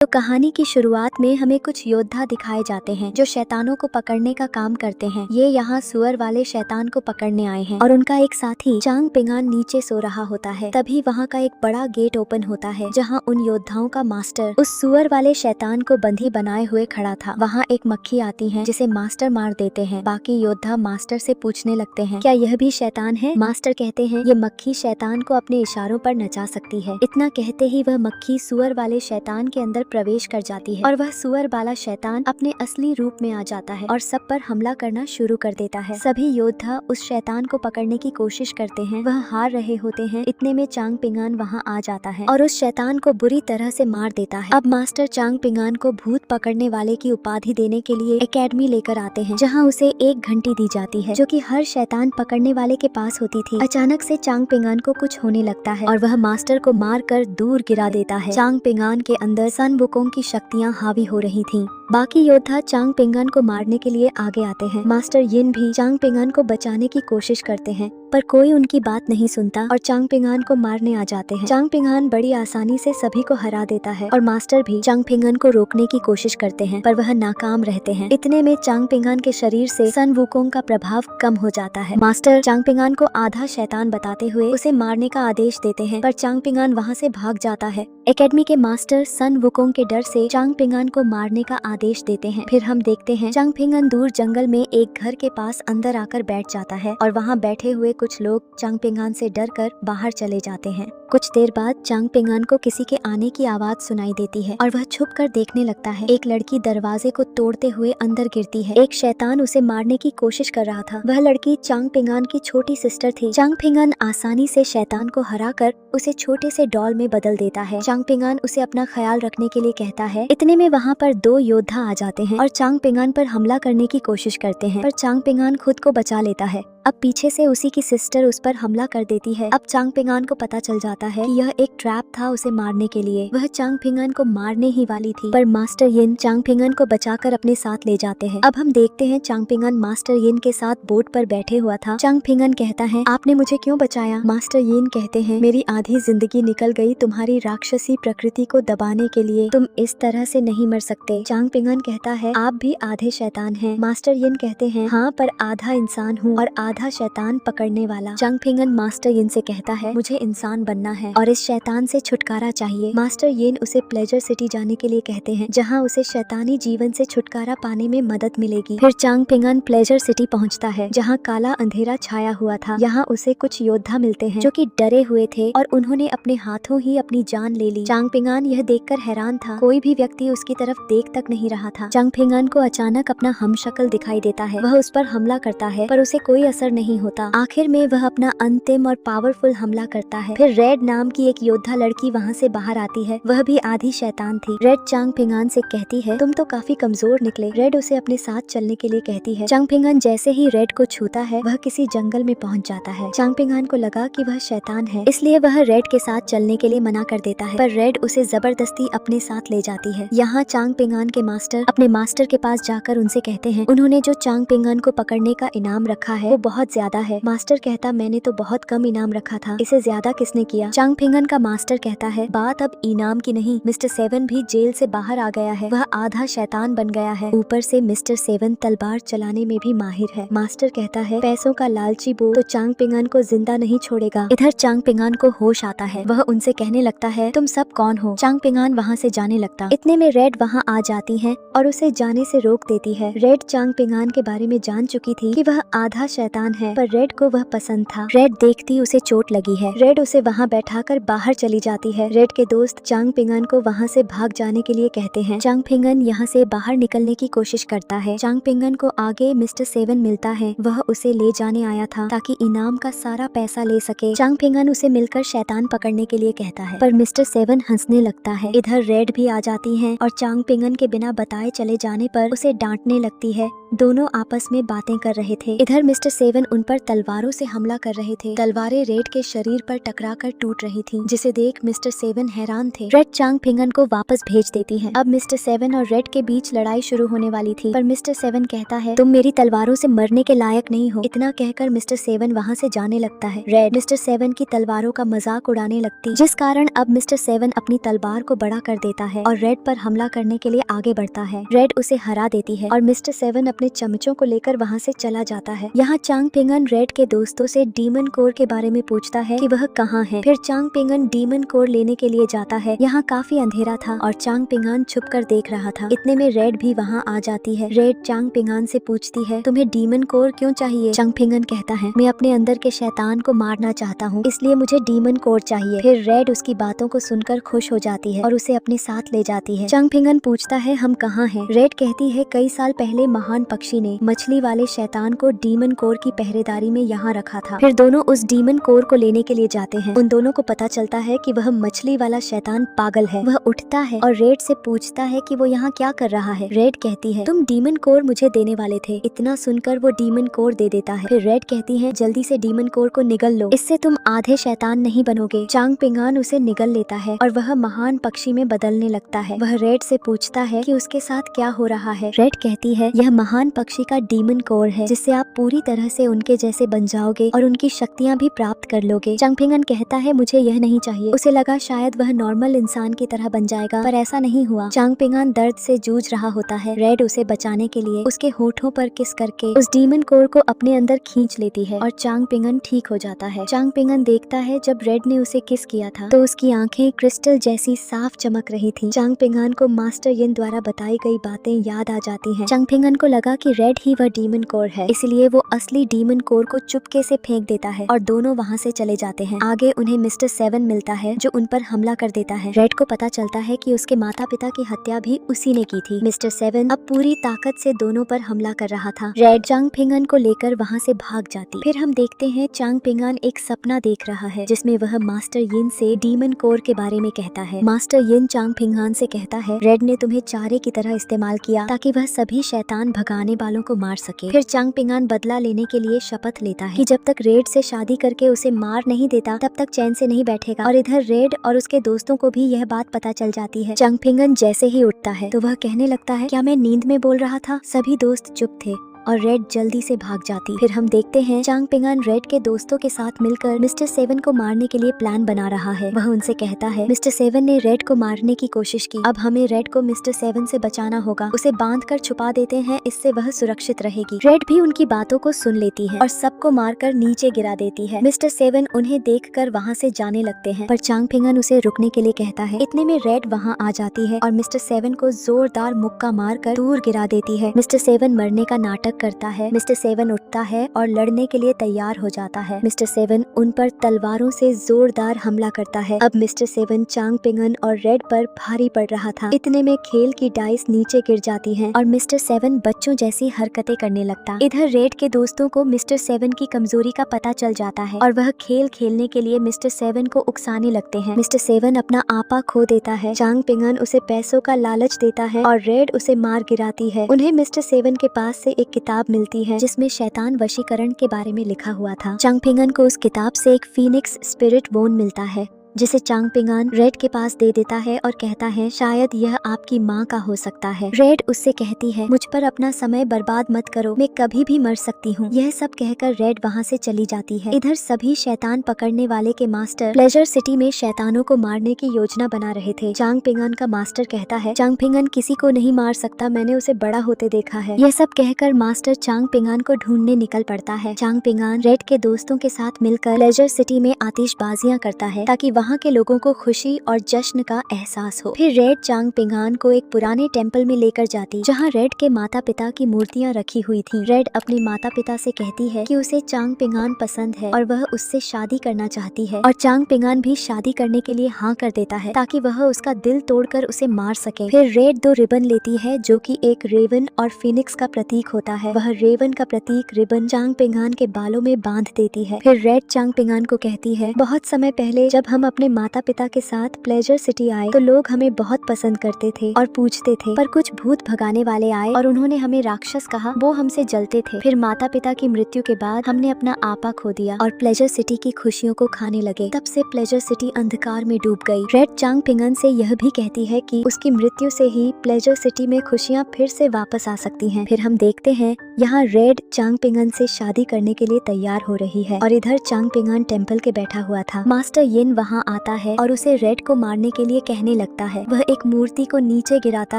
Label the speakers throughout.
Speaker 1: तो कहानी की शुरुआत में हमें कुछ योद्धा दिखाए जाते हैं जो शैतानों को पकड़ने का काम करते हैं। ये यहाँ सुअर वाले शैतान को पकड़ने आए हैं और उनका एक साथी चांग पिंगान नीचे सो रहा होता है। तभी वहाँ का एक बड़ा गेट ओपन होता है जहाँ उन योद्धाओं का मास्टर उस सुअर वाले शैतान को बंधी बनाए हुए खड़ा था। वहाँ एक मक्खी आती है जिसे मास्टर मार देते हैं। बाकी योद्धा मास्टर से पूछने लगते हैं, क्या यह भी शैतान है? मास्टर कहते हैं, ये मक्खी शैतान को अपने इशारों पर नचा सकती है। इतना कहते ही वह मक्खी सुअर वाले शैतान के अंदर प्रवेश कर जाती है और वह सुअर वाला शैतान अपने असली रूप में आ जाता है और सब पर हमला करना शुरू कर देता है। सभी योद्धा उस शैतान को पकड़ने की कोशिश करते हैं। वह हार रहे होते हैं। इतने में चांग पिंगान वहाँ आ जाता है और उस शैतान को बुरी तरह से मार देता है। अब मास्टर चांग पिंगान को भूत पकड़ने वाले की उपाधि देने के लिए एकेडमी लेकर आते हैं जहाँ उसे एक घंटी दी जाती है जो कि हर शैतान पकड़ने वाले के पास होती थी। अचानक से चांग पिंगान को कुछ होने लगता है और वह मास्टर को मार कर दूर गिरा देता है। चांग पिंगान के अंदर सन वुकोंग की शक्तियाँ हावी हो रही थीं। बाकी योद्धा चांग पिंगान को मारने के लिए आगे आते हैं। मास्टर यिन भी चांग पिंगान को बचाने की कोशिश करते हैं पर कोई उनकी बात नहीं सुनता और चांग पिंगान को मारने आ जाते हैं। चांग पिंगान बड़ी आसानी से सभी को हरा देता है और मास्टर भी चांग पिंगान को रोकने की कोशिश करते हैं पर वह नाकाम रहते हैं। इतने में चांग पिंगान के शरीर से सन वुकोंग का प्रभाव कम हो जाता है। मास्टर चांग पिंगान को आधा शैतान बताते हुए उसे मारने का आदेश देते हैं पर चांग पिंगान वहाँ से भाग जाता है। एकेडमी के मास्टर सन वुकोंग के डर से चांग पिंगान को मारने का आदेश देते हैं। फिर हम देखते हैं चांग पिंगान दूर जंगल में एक घर के पास अंदर आकर बैठ जाता है और वहाँ बैठे हुए कुछ लोग चांग पिंगान से डरकर बाहर चले जाते हैं। कुछ देर बाद चांग पिंगान को किसी के आने की आवाज सुनाई देती है और वह छुप कर देखने लगता है। एक लड़की दरवाजे को तोड़ते हुए अंदर गिरती है। एक शैतान उसे मारने की कोशिश कर रहा था। वह लड़की चांग पिंगान की छोटी सिस्टर थी। चांग पिंगान आसानी से शैतान को हराकर उसे छोटे से डॉल में बदल देता है। चांग पिंगान उसे अपना ख्याल रखने के लिए कहता है। इतने में वहाँ पर दो योद्धा आ जाते हैं और चांग पिंगान पर हमला करने की कोशिश करते हैं पर चांग पिंगान खुद को बचा लेता है। अब पीछे से उसी की सिस्टर उस पर हमला कर देती है। अब चांग पिंगान को पता चल जाता है कि यह एक ट्रैप था उसे मारने के लिए। वह चांग पिंगान को मारने ही वाली थी पर मास्टर यिन चांग पिंगान को बचाकर अपने साथ ले जाते हैं। अब हम देखते हैं चांग पिंगान मास्टर यिन के साथ बोट पर बैठे हुआ था। चांग पिंगान कहता है, आपने मुझे क्यों बचाया? मास्टर यिन कहते हैं, मेरी आधी जिंदगी निकल गई तुम्हारी राक्षसी प्रकृति को दबाने के लिए। तुम इस तरह से नहीं मर सकते। चांग पिंगान कहता है, आप भी आधे शैतान हैं। मास्टर यिन कहते हैं, हाँ पर आधा इंसान हूँ और आधा शैतान पकड़ने वाला। चांग पिंगान मास्टर यिन से कहता है, मुझे इंसान बनना है और इस शैतान से छुटकारा चाहिए। मास्टर यिन उसे प्लेजर सिटी जाने के लिए कहते हैं जहाँ उसे शैतानी जीवन से छुटकारा पाने में मदद मिलेगी। फिर चांग पिंगान प्लेजर सिटी पहुँचता है जहाँ काला अंधेरा छाया हुआ था। यहाँ उसे कुछ योद्धा मिलते हैं जो कि डरे हुए थे और उन्होंने अपने हाथों ही अपनी जान ले ली। चांग पिंगान यह देखकर हैरान था। कोई भी व्यक्ति उसकी तरफ देख तक नहीं रहा था। चांग पिंगान को अचानक अपना हमशक्ल दिखाई देता है। वह उस पर हमला करता है पर उसे कोई असर नहीं होता। आखिर में वह अपना अंतिम और पावरफुल हमला करता है। फिर रेड नाम की एक योद्धा लड़की वहाँ से बाहर आती है। वह भी आधी शैतान थी। रेड चांग पिंगान से कहती है, तुम तो काफी कमजोर निकले। रेड उसे अपने साथ चलने के लिए कहती है। चांग पिंगान जैसे ही रेड को छूता है वह किसी जंगल में पहुँच जाता है। चांग पिंगान को लगा कि वह शैतान है इसलिए वह रेड के साथ चलने के लिए मना कर देता है पर रेड उसे जबरदस्ती अपने साथ ले जाती है। यहाँ चांग पिंगान के मास्टर अपने मास्टर के पास जाकर उनसे कहते हैं उन्होंने जो चांग पिंगान को पकड़ने का इनाम रखा है वो बहुत ज्यादा है। मास्टर कहता, मैंने तो बहुत कम इनाम रखा था, इसे ज्यादा किसने किया? चांग पिंगान का मास्टर कहता है, बात अब इनाम की नहीं, मिस्टर सेवन भी जेल से बाहर आ गया है। वह आधा शैतान बन गया है। ऊपर से मिस्टर सेवन तलवार चलाने में भी माहिर है। मास्टर कहता है, पैसों का लालची बो तो चांग पिंगान को जिंदा नहीं छोड़ेगा। इधर चांग पिंगान को होश आता है। वह उनसे कहने लगता है, तुम सब कौन हो? चांग पिंगान वहाँ से जाने लगता। इतने में रेड वहाँ आ जाती है और उसे जाने से रोक देती है। रेड चांग पिंगान के बारे में जान चुकी थी कि वह आधा शैतान है पर रेड को वह पसंद था। रेड देखती उसे चोट लगी है। रेड उसे वहाँ बैठाकर बाहर चली जाती है। रेड के दोस्त चांग पिंगान को वहाँ से भाग जाने के लिए कहते हैं। चांग पिंगान यहाँ से बाहर निकलने की कोशिश करता है। चांग पिंगान को आगे मिस्टर सेवन मिलता है। वह उसे ले जाने आया था ताकि इनाम का सारा पैसा ले सके। चांग पिंगान उसे मिलकर शैतान पकड़ने के लिए कहता है पर मिस्टर सेवन हंसने लगता है। इधर रेड भी आ जाती है और चांग पिंगान के बिना बताए चले जाने पर उसे डांटने लगती है दोनों आपस में बातें कर रहे थे। इधर मिस्टर सेवन उन पर तलवारों से हमला कर रहे थे। तलवारें रेड के शरीर पर टकराकर टूट रही थीं, जिसे देख मिस्टर सेवन हैरान थे। रेड चांग पिंगन को वापस भेज देती है। अब मिस्टर सेवन और रेड के बीच लड़ाई शुरू होने वाली थी, पर मिस्टर सेवन कहता है तुम मेरी तलवारों से मरने के लायक नहीं हो। इतना कहकर मिस्टर सेवन वहाँ से जाने लगता है। रेड मिस्टर सेवन की तलवारों का मजाक उड़ाने लगती, जिस कारण अब मिस्टर सेवन अपनी तलवार को बड़ा कर देता है और रेड पर हमला करने के लिए आगे बढ़ता है। रेड उसे हरा देती है और मिस्टर सेवन अपने चमचों को लेकर वहाँ से चला जाता है। यहाँ चांग पिंगन रेड के दोस्तों से डीमन कोर के बारे में पूछता है कि वह कहाँ है। फिर चांग पिंगन डीमन कोर लेने के लिए जाता है। यहाँ काफी अंधेरा था और चांग पिंगान छुप कर देख रहा था। इतने में रेड भी वहाँ आ जाती है। रेड चांग पिंगान से पूछती है तुम्हें डीमन कोर क्यों चाहिए। चांग पिंगन कहता है मैं अपने अंदर के शैतान को मारना चाहता हूँ, इसलिए मुझे डीमन कोर चाहिए। फिर रेड उसकी बातों को सुनकर खुश हो जाती है और उसे अपने साथ ले जाती है। चांग पिंगन पूछता है हम कहाँ हैं। रेड कहती है कई साल पहले महान पक्षी ने मछली वाले शैतान को डीमन कोर की पहरेदारी में यहाँ रखा था। फिर दोनों उस डीमन कोर को लेने के लिए जाते हैं। उन दोनों को पता चलता है कि वह मछली वाला शैतान पागल है। वह उठता है और रेड से पूछता है कि वो यहाँ क्या कर रहा है। रेड कहती है तुम डीमन कोर मुझे देने वाले थे। इतना सुनकर वो डीमन कोर दे देता है। फिर रेड कहती है जल्दी से डीमन कोर को निगल लो, इससे तुम आधे शैतान नहीं बनोगे। चांग पिंगान उसे निगल लेता है और वह महान पक्षी में बदलने लगता है। वह रेड से पूछता है कि उसके साथ क्या हो रहा है। रेड कहती है यह महान पक्षी का डीमन कोर है, जिससे आप पूरी तरह से उनके जैसे बन जाओगे और उनकी शक्तियाँ भी प्राप्त कर लोगे। चांग पिंगन कहता है मुझे यह नहीं चाहिए। उसे लगा शायद वह नॉर्मल इंसान की तरह बन जाएगा, पर ऐसा नहीं हुआ। चांग पिंगान दर्द से जूझ रहा होता है। रेड उसे बचाने के लिए उसके होठों पर किस करके उस डीमन कोर को अपने अंदर खींच लेती है और चांग पिंगन ठीक हो जाता है। चांग पिंगन देखता है जब रेड ने उसे किस किया था तो उसकी आंखें क्रिस्टल जैसी साफ चमक रही थी। चांग पिंगन को मास्टर यिन द्वारा बताई गई बातें याद आ जाती हैं। चांग पिंगन को लगा कि रेड ही वह डीमन कोर है, इसलिए वो असली डीमन कोर को चुपके से फेंक देता है और दोनों वहाँ से चले जाते हैं। आगे उन्हें मिस्टर सेवन मिलता है जो उन पर हमला कर देता है। रेड को पता चलता है कि उसके माता पिता की हत्या भी उसी ने की थी। मिस्टर सेवन अब पूरी ताकत से दोनों पर हमला कर रहा था। रेड चांग पिंगन को लेकर वहाँ से भाग जाती। फिर हम देखते हैं चांग पिंगन एक सपना देख रहा है जिसमें वह मास्टर यिन से डीमन कोर के बारे में कहता है। मास्टर यिन चांग पिंगन से कहता है रेड ने तुम्हें चारे की तरह इस्तेमाल किया ताकि वह सभी शैतान भगाने वालों को मार सके। फिर चांग पिंगन बदला लेने के लिए शपथ लेता है कि जब तक रेड से शादी करके उसे मार नहीं देता तब तक चैन से नहीं बैठेगा। और इधर रेड और उसके दोस्तों को भी यह बात पता चल जाती है। चांग पिंगन जैसे ही उठता है तो वह कहने लगता है क्या मैं नींद में बोल रहा था। सभी दोस्त चुप थे और रेड जल्दी से भाग जाती। फिर हम देखते हैं चांग पिंगन रेड के दोस्तों के साथ मिलकर मिस्टर सेवन को मारने के लिए प्लान बना रहा है। वह उनसे कहता है मिस्टर सेवन ने रेड को मारने की कोशिश की, अब हमें रेड को मिस्टर सेवन से बचाना होगा। उसे बांध कर छुपा देते हैं, इससे वह सुरक्षित रहेगी। रेड भी उनकी बातों को सुन लेती है और सबको मारकर नीचे गिरा देती है। मिस्टर सेवन उन्हें देखकर वहाँ से जाने लगते हैं, पर चांग पिंगन उसे रुकने के लिए कहता है। इतने में रेड वहाँ आ जाती है और मिस्टर सेवन को जोरदार मुक्का मारकर दूर गिरा देती है। मिस्टर सेवन मरने का नाटक करता है। मिस्टर सेवन उठता है और लड़ने के लिए तैयार हो जाता है। मिस्टर सेवन उन पर तलवारों से जोरदार हमला करता है। अब मिस्टर सेवन चांग पिंगन और रेड पर भारी पड़ रहा था। इतने में खेल की डाइस नीचे गिर जाती हैं और मिस्टर सेवन बच्चों जैसी हरकतें करने लगता। इधर रेड के दोस्तों को मिस्टर सेवन की कमजोरी का पता चल जाता है और वह खेल खेलने के लिए मिस्टर सेवन को उकसाने लगते हैं। मिस्टर सेवन अपना आपा खो देता है। चांग पिंगन उसे पैसों का लालच देता है और रेड उसे मार गिराती है। उन्हें मिस्टर सेवन के पास से एक किताब मिलती है जिसमें शैतान वशीकरण के बारे में लिखा हुआ था। चांग पिंगन को उस किताब से एक फीनिक्स स्पिरिट बोन मिलता है जिसे चांग पिंगन रेड के पास दे देता है और कहता है शायद यह आपकी माँ का हो सकता है। रेड उससे कहती है मुझ पर अपना समय बर्बाद मत करो, मैं कभी भी मर सकती हूँ। यह सब कहकर रेड वहाँ से चली जाती है। इधर सभी शैतान पकड़ने वाले के मास्टर प्लेजर सिटी में शैतानों को मारने की योजना बना रहे थे। चांग पिंगन का मास्टर कहता है चांग पिंगन किसी को नहीं मार सकता, मैंने उसे बड़ा होते देखा है। यह सब कहकर मास्टर चांग पिंगन को ढूंढने निकल पड़ता है। चांग पिंगन रेड के दोस्तों के साथ मिलकर प्लेजर सिटी में आतिशबाजियां करता है ताकि वहाँ के लोगों को खुशी और जश्न का एहसास हो। फिर रेड चांग पिंगन को एक पुराने टेम्पल में लेकर जाती जहाँ रेड के माता पिता की मूर्तियाँ रखी हुई थी। रेड अपने माता पिता से कहती है कि उसे चांग पिंगन पसंद है और वह उससे शादी करना चाहती है और चांग पिंगन भी शादी करने के लिए हाँ कर देता है ताकि वह उसका दिल तोड़कर उसे मार सके। फिर रेड 2 रिबन लेती है जो कि एक रेवन और फिनिक्स का प्रतीक होता है। वह रेवन का प्रतीक रिबन चांग पिंगन के बालों में बांध देती है। फिर रेड चांग पिंगन को कहती है बहुत समय पहले जब हम अपने माता पिता के साथ प्लेजर सिटी आए तो लोग हमें बहुत पसंद करते थे और पूछते थे, पर कुछ भूत भगाने वाले आए और उन्होंने हमें राक्षस कहा। वो हमसे जलते थे। फिर माता पिता की मृत्यु के बाद हमने अपना आपा खो दिया और प्लेजर सिटी की खुशियों को खाने लगे। तब से प्लेजर सिटी अंधकार में डूब गई। रेड चांग पिंगन से यह भी कहती है कि उसकी मृत्यु से ही प्लेजर सिटी में खुशियाँ फिर से वापस आ सकती हैं। फिर हम देखते हैं यहाँ रेड चांग पिंगन से शादी करने के लिए तैयार हो रही है और इधर चांग पिंगन टेम्पल के बैठा हुआ था। मास्टर यिन वहाँ आता है और उसे रेड को मारने के लिए कहने लगता है। वह एक मूर्ति को नीचे गिराता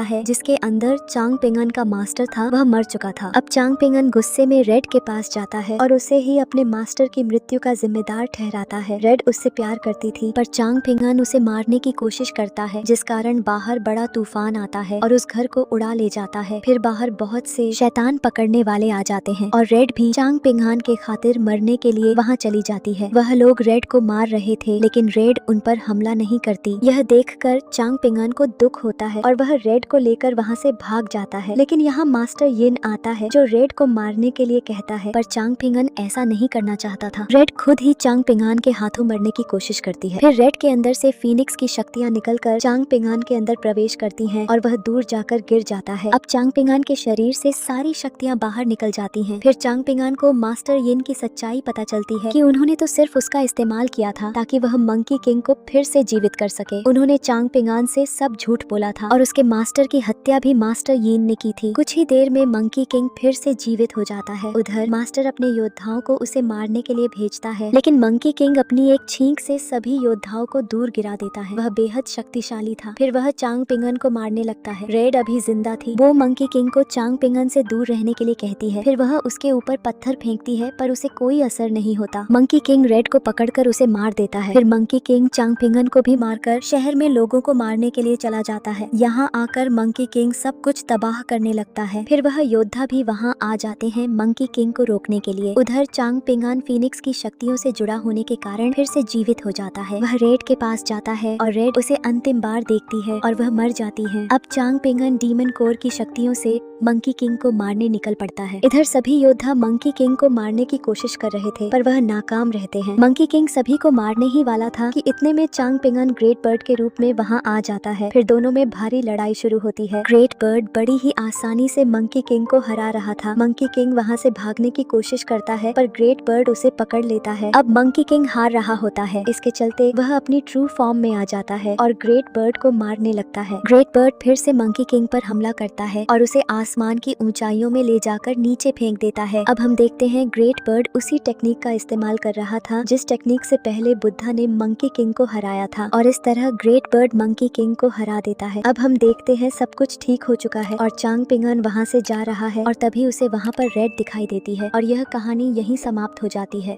Speaker 1: है जिसके अंदर चांग पिंगन का मास्टर था, वह मर चुका था। अब चांग पिंगन गुस्से में रेड के पास जाता है और उसे ही अपने मास्टर की मृत्यु का जिम्मेदार ठहराता है। रेड उससे प्यार करती थी पर चांग पिंगन उसे मारने की कोशिश करता है, जिस कारण बाहर बड़ा तूफान आता है और उस घर को उड़ा ले जाता है। फिर बाहर बहुत से शैतान पकड़ने वाले आ जाते हैं और रेड भी चांग पिंगन के खातिर मरने के लिए वहाँ चली जाती है। वह लोग रेड को मार रहे थे लेकिन रेड उन पर हमला नहीं करती। यह देखकर चांग पिंगन को दुख होता है और वह रेड को लेकर वहाँ से भाग जाता है। लेकिन यहाँ मास्टर यिन आता है जो रेड को मारने के लिए कहता है, पर चांग पिंगन ऐसा नहीं करना चाहता था। रेड खुद ही चांग पिंगन के हाथों मरने की कोशिश करती है। फिर रेड के अंदर से फीनिक्स की शक्तियाँ निकलकर चांग पिंगन के अंदर प्रवेश करती हैं और वह दूर जाकर गिर जाता है। अब चांग पिंगन के शरीर से सारी शक्तियाँ बाहर निकल जाती हैं। फिर चांग पिंगन को मास्टर यिन की सच्चाई पता चलती है कि उन्होंने तो सिर्फ उसका इस्तेमाल किया था ताकि वह मंकी किंग को फिर से जीवित कर सके। उन्होंने चांग पिंगन से सब झूठ बोला था और उसके मास्टर की हत्या भी मास्टर यिन ने की थी। कुछ ही देर में मंकी किंग फिर से जीवित हो जाता है। उधर मास्टर अपने योद्धाओं को उसे मारने के लिए भेजता है लेकिन मंकी किंग अपनी एक छींक से सभी योद्धाओं को दूर गिरा देता है। वह बेहद शक्तिशाली था। फिर वह चांग पिंगन को मारने लगता है। रेड अभी जिंदा थी। वो मंकी किंग को चांग पिंगन से दूर रहने के लिए कहती है। फिर वह उसके ऊपर पत्थर फेंकती है पर उसे कोई असर नहीं होता। मंकी किंग रेड को पकड़कर उसे मार देता है। फिर मंकी किंग चांग पिंगन को भी मारकर शहर में लोगों को मारने के लिए चला जाता है। यहाँ आकर मंकी किंग सब कुछ तबाह करने लगता है। फिर वह योद्धा भी वहाँ आ जाते हैं मंकी किंग को रोकने के लिए। उधर चांग पिंगन फीनिक्स की शक्तियों से जुड़ा होने के कारण फिर से जीवित हो जाता है। वह रेड के पास जाता है और रेड उसे अंतिम बार देखती है और वह मर जाती है। अब चांग पिंगन डीमन कोर की शक्तियों से मंकी किंग को मारने निकल पड़ता है। इधर सभी योद्धा मंकी किंग को मारने की कोशिश कर रहे थे पर वह नाकाम रहते हैं। मंकी किंग सभी को मारने ही वाला था कि इतने में चांग पिंगन ग्रेट बर्ड के रूप में वहाँ आ जाता है। फिर दोनों में भारी लड़ाई शुरू होती है। ग्रेट बर्ड बड़ी ही आसानी से मंकी किंग को हरा रहा था। मंकी किंग वहाँ से भागने की कोशिश करता है पर ग्रेट बर्ड उसे पकड़ लेता है। अब मंकी किंग हार रहा होता है। इसके चलते वह अपनी ट्रू फॉर्म में आ जाता है और ग्रेट बर्ड को मारने लगता है। ग्रेट बर्ड फिर से मंकी किंग पर हमला करता है और उसे आसमान की ऊंचाइयों में ले जाकर नीचे फेंक देता है। अब हम देखते हैं ग्रेट बर्ड उसी टेक्निक का इस्तेमाल कर रहा था जिस टेक्निक से पहले बुद्धा ने मंकी किंग को हराया था और इस तरह ग्रेट बर्ड मंकी किंग को हरा देता है। अब हम देखते हैं सब कुछ ठीक हो चुका है और चांग पिंगन वहाँ से जा रहा है और तभी उसे वहाँ पर रेड दिखाई देती है और यह कहानी यहीं समाप्त हो जाती है।